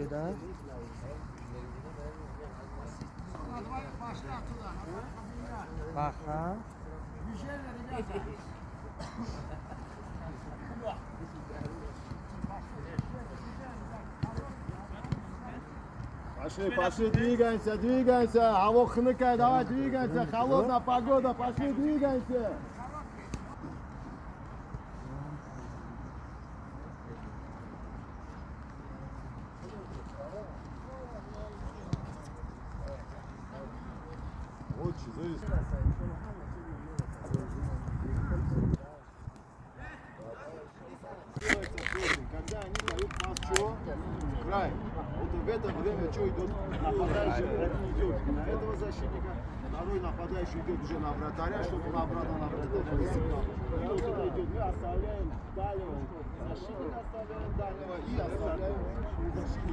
Да? Баха. Пошли, пошли, двигаемся, двигаемся. Алло, хныкай, давай, двигаемся. Холодная погода, пошли, двигаемся. Очень зависит. Когда они дают пас, что? Край. Вот в это время что идут? Нападающий идет на этого защитника, второй нападающий идет уже на вратаря, чтобы он обратно на вратаря. И вот это идет. Мы оставляем дальнего защитника, оставляем дальнего и оставляем защитника.